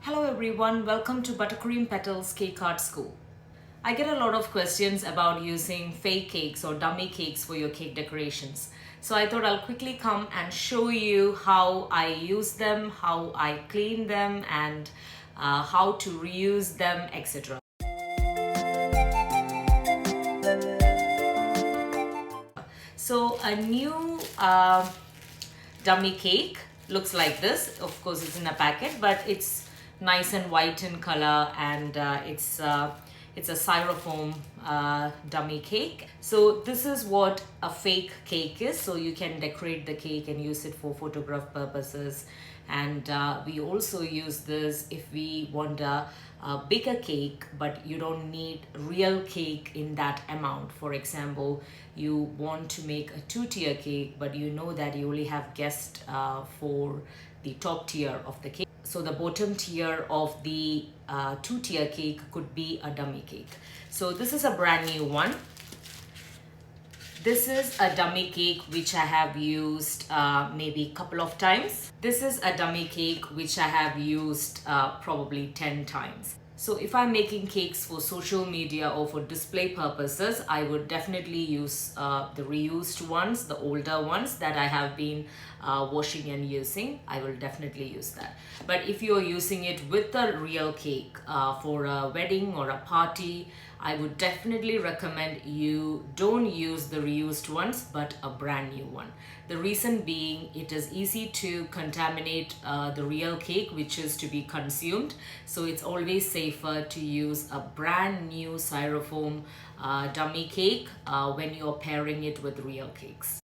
Hello everyone, welcome to Buttercream Petals Cake Art School. I get a lot of questions about using fake cakes or dummy cakes for your cake decorations. So I thought I'll quickly come and show you how I use them, how I clean them, and how to reuse them, etc. So a new dummy cake looks like this. Of course, it's in a packet, but it's nice and white in color, and it's a styrofoam dummy cake. So this is what a fake cake is. So you can decorate the cake and use it for photograph purposes. And we also use this if we want a bigger cake, but you don't need real cake in that amount. For example, you want to make a two-tier cake, but you know that you only have guests for the top tier of the cake. So the bottom tier of the two-tier cake could be a dummy cake. So this is a brand new one. This is a dummy cake which I have used maybe a couple of times. This is a dummy cake which I have used probably 10 times. So if I'm making cakes for social media or for display purposes, I would definitely use the reused ones, the older ones that I have been washing and using. I will definitely use that. But if you're using it with a real cake for a wedding or a party, I would definitely recommend you don't use the reused ones, but a brand new one. The reason being, it is easy to contaminate the real cake which is to be consumed. So it's always safer to use a brand new styrofoam dummy cake when you're pairing it with real cakes.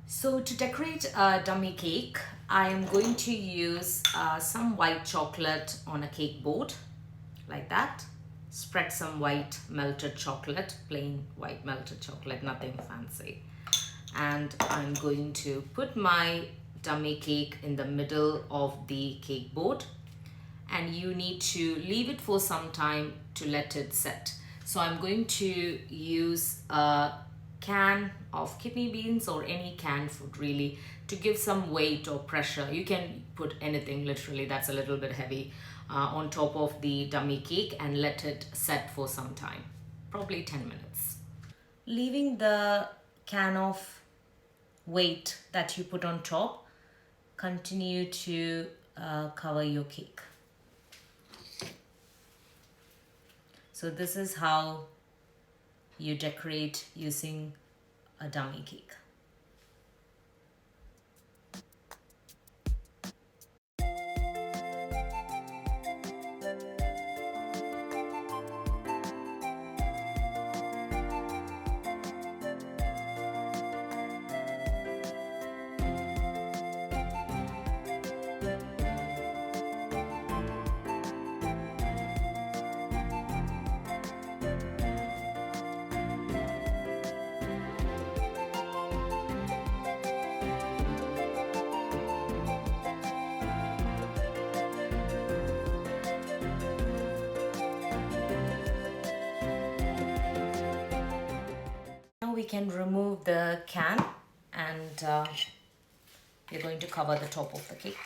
So to decorate a dummy cake, I am going to use some white chocolate on a cake board, like that. Spread some white melted chocolate, plain white melted chocolate, nothing fancy. And I'm going to put my dummy cake in the middle of the cake board. And you need to leave it for some time to let it set. So I'm going to use a can of kidney beans or any canned food really to give some weight or pressure. You can put anything, literally, that's a little bit heavy, on top of the dummy cake and let it set for some time, probably 10 minutes. Leaving the can of weight that you put on top, continue to cover your cake. So this is how you decorate using a dummy cake. We can remove the can, and we're going to cover the top of the cake.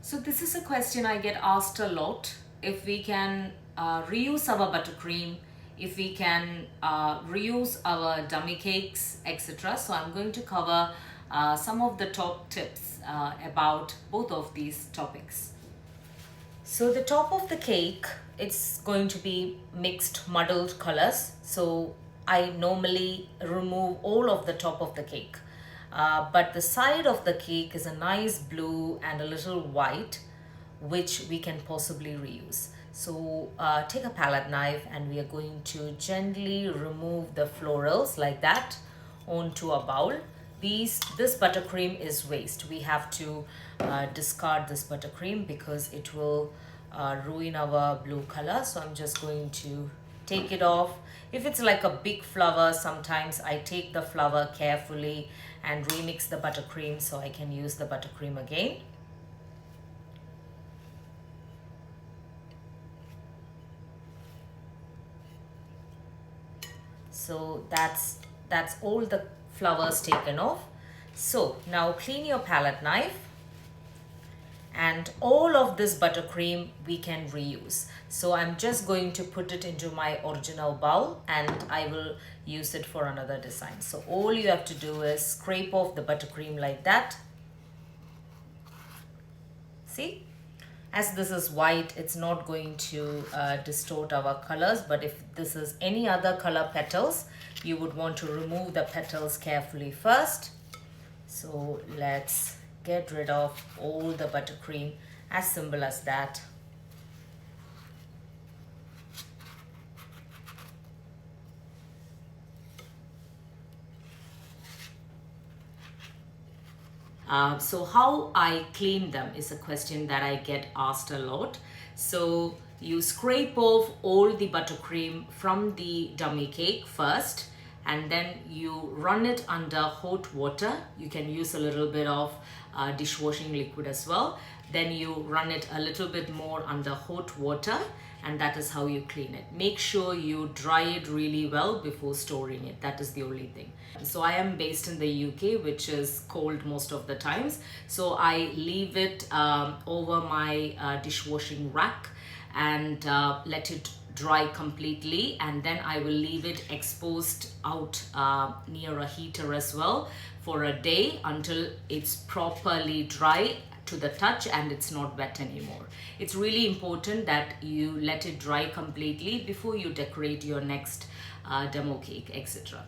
So this is a question I get asked a lot. If we can reuse our buttercream, if we can reuse our dummy cakes, etc. So I'm going to cover some of the top tips about both of these topics. So the top of the cake, it's going to be mixed muddled colors. So I normally remove all of the top of the cake. But the side of the cake is a nice blue and a little white, which we can possibly reuse. So take a palette knife and we are going to gently remove the florals like that onto a bowl. This buttercream is waste. We have to discard this buttercream because it will ruin our blue color. So I'm just going to take it off. If it's like a big flower, sometimes I take the flower carefully and remix the buttercream so I can use the buttercream again. So that's all the flowers taken off. So now clean your palette knife, and all of this buttercream we can reuse. So I'm just going to put it into my original bowl and I will use it for another design. So all you have to do is scrape off the buttercream like that. See? As this is white, it's not going to distort our colors, but if this is any other color petals, you would want to remove the petals carefully first. So let's get rid of all the buttercream, as simple as that. So how I clean them is a question that I get asked a lot. So you scrape off all the buttercream from the dummy cake first, and then you run it under hot water. You can use a little bit of dishwashing liquid as well. Then you run it a little bit more under hot water, and that is how you clean it. Make sure you dry it really well before storing it. That is the only thing. So I am based in the UK, which is cold most of the times. So I leave it over my dishwashing rack and let it dry completely, and then I will leave it exposed out near a heater as well for a day until it's properly dry to the touch and it's not wet anymore. It's really important that you let it dry completely before you decorate your next demo cake, etc.